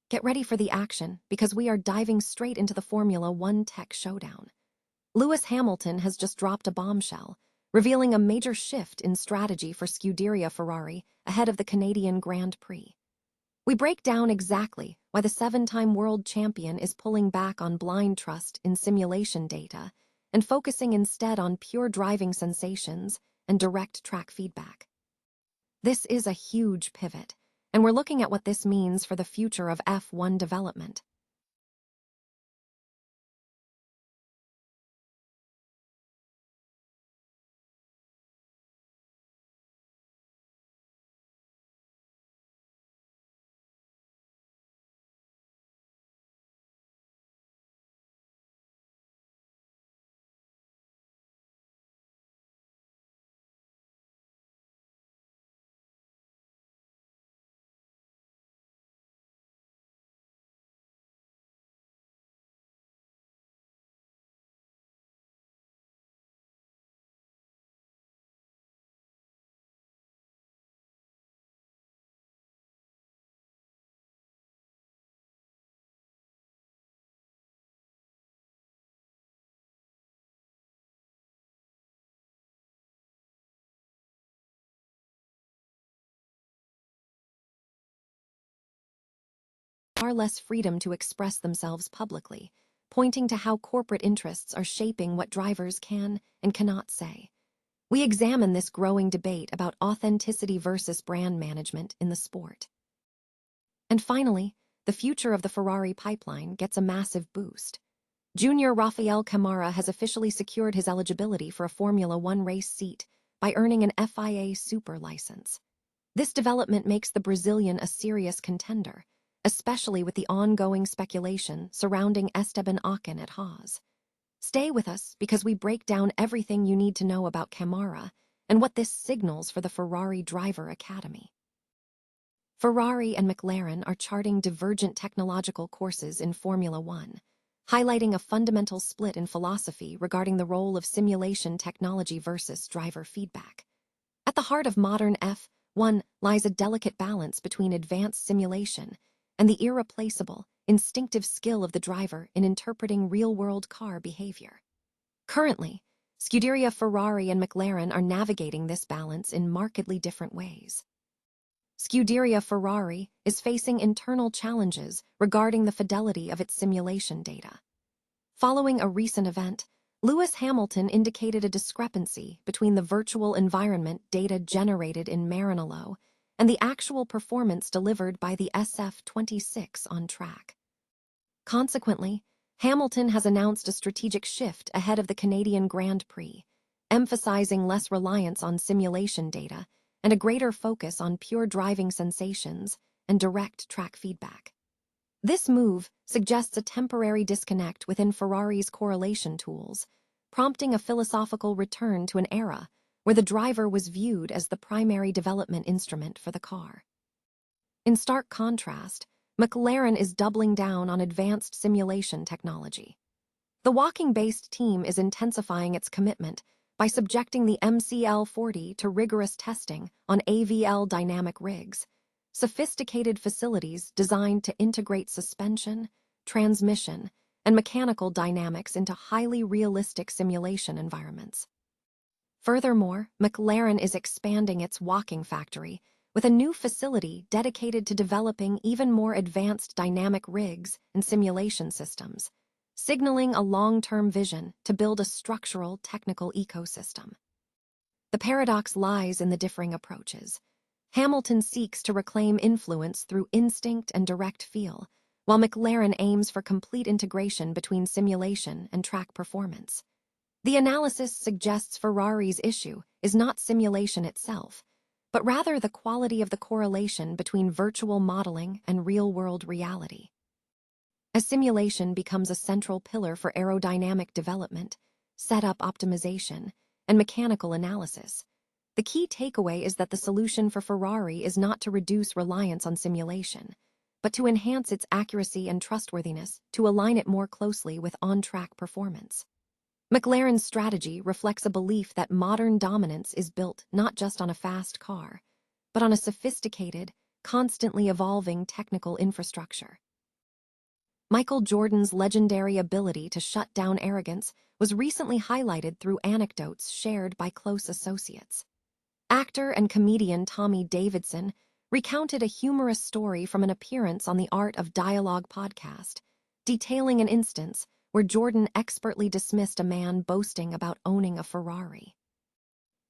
Get ready for the action, because we are diving straight into the Formula One tech showdown. Lewis Hamilton has just dropped a bombshell, revealing a major shift in strategy for Scuderia Ferrari ahead of the Canadian Grand Prix. We break down exactly why the 7-time world champion is pulling back on blind trust in simulation data and focusing instead on pure driving sensations and direct track feedback. This is a huge pivot, and we're looking at what this means for the future of F1 development. Far less freedom to express themselves publicly, pointing to how corporate interests are shaping what drivers can and cannot say. We examine this growing debate about authenticity versus brand management in the sport. And finally, the future of the Ferrari pipeline gets a massive boost. Junior Rafael Camara has officially secured his eligibility for a Formula One race seat by earning an FIA Super license. This development makes the Brazilian a serious contender, especially with the ongoing speculation surrounding Esteban Ocon at Haas. Stay with us because we break down everything you need to know about Camara and what this signals for the Ferrari Driver Academy. Ferrari and McLaren are charting divergent technological courses in Formula One, highlighting a fundamental split in philosophy regarding the role of simulation technology versus driver feedback. At the heart of modern F1 lies a delicate balance between advanced simulation and the irreplaceable, instinctive skill of the driver in interpreting real-world car behavior. Currently, Scuderia Ferrari and McLaren are navigating this balance in markedly different ways. Scuderia Ferrari is facing internal challenges regarding the fidelity of its simulation data. Following a recent event, Lewis Hamilton indicated a discrepancy between the virtual environment data generated in Maranello and the actual performance delivered by the SF-26 on track. Consequently, Hamilton has announced a strategic shift ahead of the Canadian Grand Prix, emphasizing less reliance on simulation data and a greater focus on pure driving sensations and direct track feedback. This move suggests a temporary disconnect within Ferrari's correlation tools, prompting a philosophical return to an era where the driver was viewed as the primary development instrument for the car. In stark contrast, McLaren is doubling down on advanced simulation technology. The walking-based team is intensifying its commitment by subjecting the MCL40 to rigorous testing on AVL dynamic rigs, sophisticated facilities designed to integrate suspension, transmission, and mechanical dynamics into highly realistic simulation environments. Furthermore, McLaren is expanding its walking factory with a new facility dedicated to developing even more advanced dynamic rigs and simulation systems, signaling a long-term vision to build a structural technical ecosystem. The paradox lies in the differing approaches. Hamilton seeks to reclaim influence through instinct and direct feel, while McLaren aims for complete integration between simulation and track performance. The analysis suggests Ferrari's issue is not simulation itself, but rather the quality of the correlation between virtual modeling and real-world reality. As simulation becomes a central pillar for aerodynamic development, setup optimization, and mechanical analysis, the key takeaway is that the solution for Ferrari is not to reduce reliance on simulation, but to enhance its accuracy and trustworthiness to align it more closely with on-track performance. McLaren's strategy reflects a belief that modern dominance is built not just on a fast car, but on a sophisticated, constantly evolving technical infrastructure. Michael Jordan's legendary ability to shut down arrogance was recently highlighted through anecdotes shared by close associates. Actor and comedian Tommy Davidson recounted a humorous story from an appearance on the Art of Dialogue podcast, detailing an instance where Jordan expertly dismissed a man boasting about owning a Ferrari.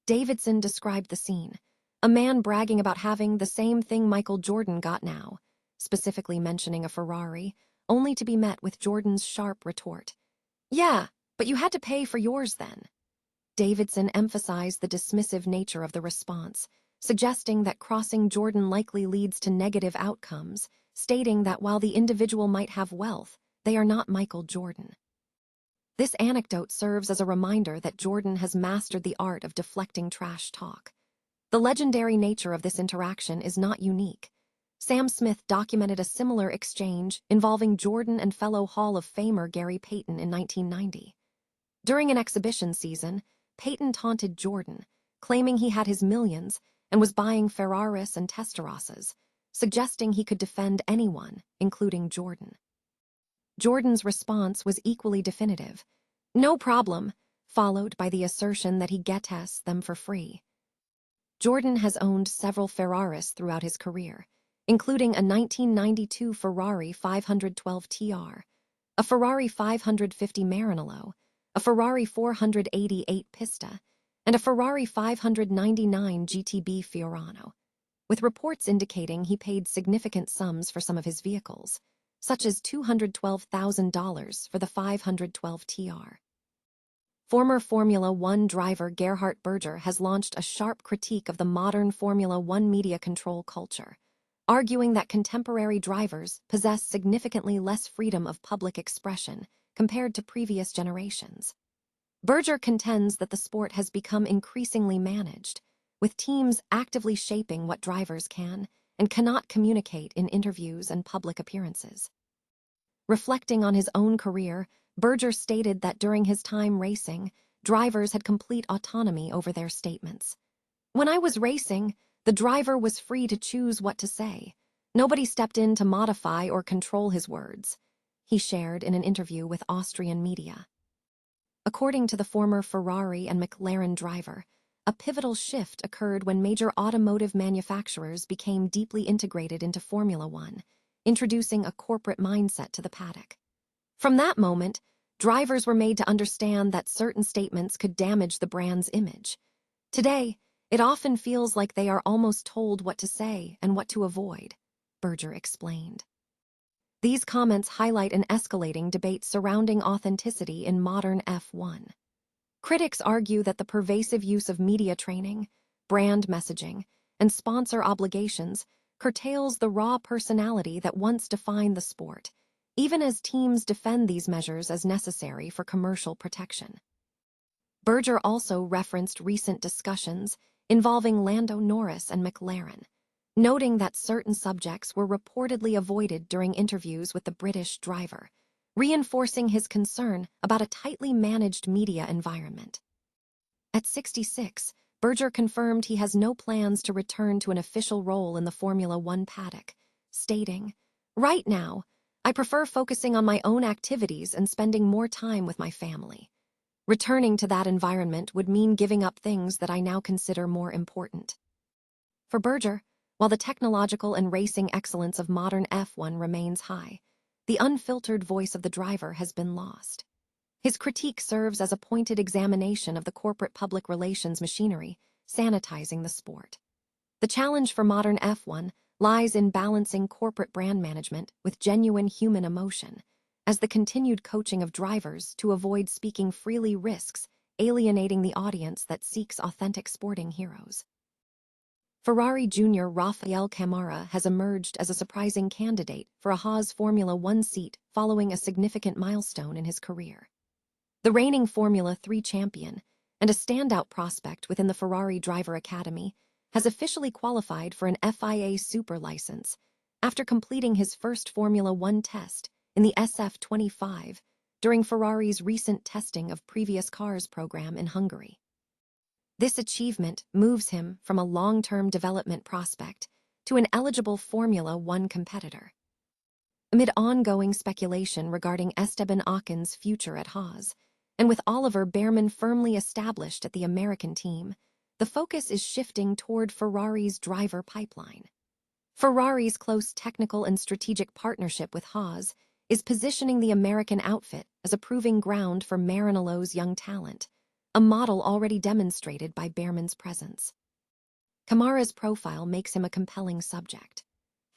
Davidson described the scene, a man bragging about having the same thing Michael Jordan got now, specifically mentioning a Ferrari, only to be met with Jordan's sharp retort. "Yeah, but you had to pay for yours then." Davidson emphasized the dismissive nature of the response, suggesting that crossing Jordan likely leads to negative outcomes, stating that while the individual might have wealth, they are not Michael Jordan. This anecdote serves as a reminder that Jordan has mastered the art of deflecting trash talk. The legendary nature of this interaction is not unique. Sam Smith documented a similar exchange involving Jordan and fellow Hall of Famer Gary Payton in 1990. During an exhibition season, Payton taunted Jordan, claiming he had his millions and was buying Ferraris and Testarossas, suggesting he could defend anyone, including Jordan. Jordan's response was equally definitive. "No problem," followed by the assertion that he gets them for free. Jordan has owned several Ferraris throughout his career, including a 1992 Ferrari 512 TR, a Ferrari 550 Maranello, a Ferrari 488 Pista, and a Ferrari 599 GTB Fiorano, with reports indicating he paid significant sums for some of his vehicles, such as $212,000 for the 512 TR. Former Formula One driver Gerhard Berger has launched a sharp critique of the modern Formula One media control culture, arguing that contemporary drivers possess significantly less freedom of public expression compared to previous generations. Berger contends that the sport has become increasingly managed, with teams actively shaping what drivers can and cannot communicate in interviews and public appearances. Reflecting on his own career, Berger stated that during his time racing, drivers had complete autonomy over their statements. "When I was racing, the driver was free to choose what to say. Nobody stepped in to modify or control his words," he shared in an interview with Austrian media. According to the former Ferrari and McLaren driver, a pivotal shift occurred when major automotive manufacturers became deeply integrated into Formula One, introducing a corporate mindset to the paddock. From that moment, drivers were made to understand that certain statements could damage the brand's image. Today, it often feels like they are almost told what to say and what to avoid, Berger explained. These comments highlight an escalating debate surrounding authenticity in modern F1. Critics argue that the pervasive use of media training, brand messaging, and sponsor obligations curtails the raw personality that once defined the sport, even as teams defend these measures as necessary for commercial protection. Berger also referenced recent discussions involving Lando Norris and McLaren, noting that certain subjects were reportedly avoided during interviews with the British driver, reinforcing his concern about a tightly managed media environment. At 66, Berger confirmed he has no plans to return to an official role in the Formula One paddock, stating, "Right now, I prefer focusing on my own activities and spending more time with my family. Returning to that environment would mean giving up things that I now consider more important." For Berger, while the technological and racing excellence of modern F1 remains high, the unfiltered voice of the driver has been lost. His critique serves as a pointed examination of the corporate public relations machinery, sanitizing the sport. The challenge for modern F1 lies in balancing corporate brand management with genuine human emotion, as the continued coaching of drivers to avoid speaking freely risks alienating the audience that seeks authentic sporting heroes. Ferrari Jr. Rafael Camara has emerged as a surprising candidate for a Haas Formula One seat following a significant milestone in his career. The reigning Formula 3 champion and a standout prospect within the Ferrari Driver Academy has officially qualified for an FIA Super license after completing his first Formula One test in the SF25 during Ferrari's recent testing of previous cars program in Hungary. This achievement moves him from a long-term development prospect to an eligible Formula One competitor. Amid ongoing speculation regarding Esteban Ocon's future at Haas, and with Oliver Bearman firmly established at the American team, the focus is shifting toward Ferrari's driver pipeline. Ferrari's close technical and strategic partnership with Haas is positioning the American outfit as a proving ground for Maranello's young talent, a model already demonstrated by Bearman's presence. Camara's profile makes him a compelling subject.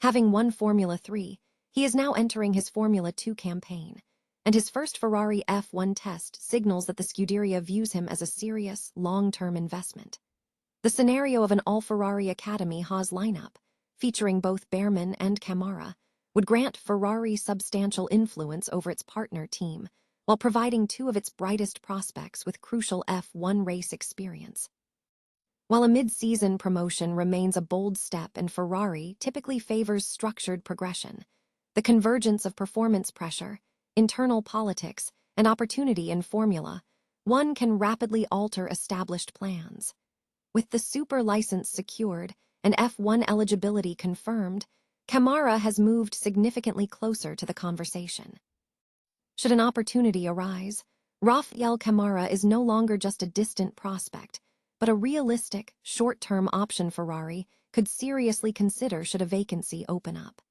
Having won Formula 3, he is now entering his Formula 2 campaign, and his first Ferrari F1 test signals that the Scuderia views him as a serious, long-term investment. The scenario of an all-Ferrari Academy Haas lineup, featuring both Bearman and Camara, would grant Ferrari substantial influence over its partner team, while providing two of its brightest prospects with crucial F1 race experience. While a mid-season promotion remains a bold step and Ferrari typically favors structured progression, the convergence of performance pressure, internal politics, and opportunity in Formula 1 can rapidly alter established plans. With the super license secured and F1 eligibility confirmed, Camara has moved significantly closer to the conversation. Should an opportunity arise, Rafael Camara is no longer just a distant prospect, but a realistic, short-term option Ferrari could seriously consider should a vacancy open up.